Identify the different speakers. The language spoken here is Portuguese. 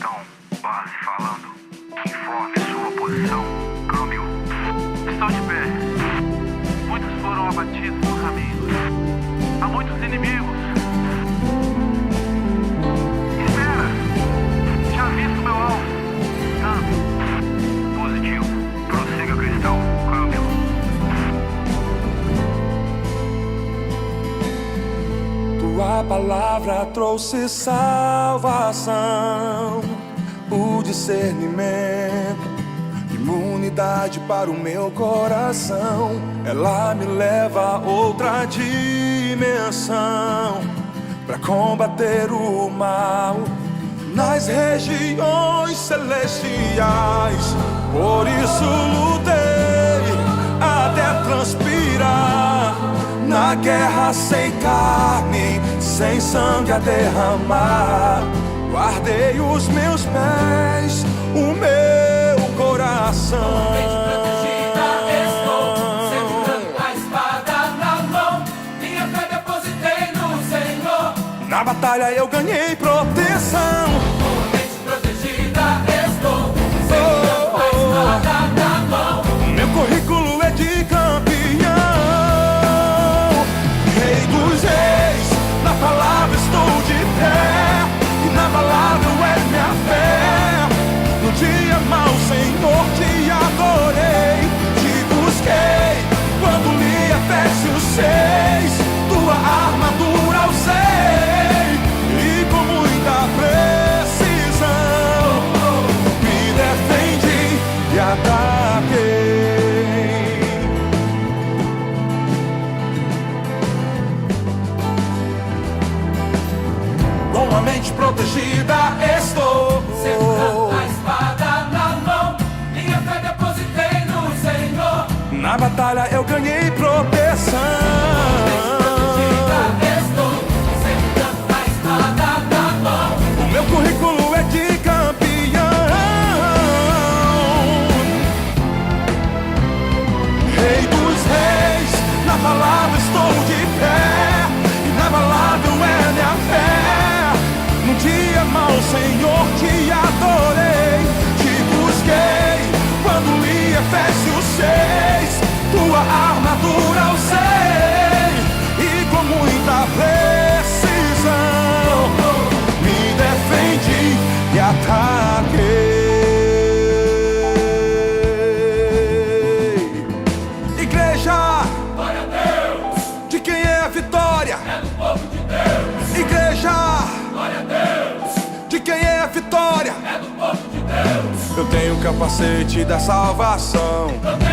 Speaker 1: cristão, base falando, informe sua posição, câmbio. Estou de pé. Muitos foram abatidos no caminho. Há muitos inimigos. Espera! Já visto meu alvo. Câmbio. Positivo. Prossiga, cristão. Câmbio.
Speaker 2: Tua palavra trouxe salvação, o discernimento, imunidade para o meu coração. Ela me leva a outra dimensão, para combater o mal nas regiões celestiais. Por isso lutei até transpirar, na guerra sem carne, sem sangue a derramar. Guardei os meus pés, o meu coração.
Speaker 3: Estou segurando a espada na mão. Minha fé depositei no Senhor.
Speaker 2: Na batalha eu ganhei proteção.
Speaker 3: Totalmente protegida estou, segurando a espada na mão.
Speaker 2: Meu currículo é de campeão, Rei dos reis. Na palavra estou de pé, e na palavra é minha fé. No dia mau, Senhor, te adorei, te busquei quando li Efésios 6. Tua armadura usei, e com muita precisão me defendi e ataquei. Com a mente protegida estou,
Speaker 3: Segurando a espada na mão. Minha fé depositei no Senhor.
Speaker 2: na batalha eu ganhei proteção.
Speaker 3: Estou segurando a espada na mão.
Speaker 2: O meu currículo é de campeão, Rei dos reis. Na palavra estou de pé, e na palavra é minha fé. No dia mau, Senhor, te adorei, te busquei quando li Efésios 6. Tua armadura usei, e com muita precisão me defendi e ataquei. Igreja,
Speaker 3: Glória a Deus,
Speaker 2: de quem é a vitória?
Speaker 3: é do povo de Deus.
Speaker 2: Igreja,
Speaker 3: Glória a Deus,
Speaker 2: de quem é a vitória?
Speaker 3: é do povo de Deus.
Speaker 2: Eu tenho o capacete da salvação.
Speaker 3: Eu tenho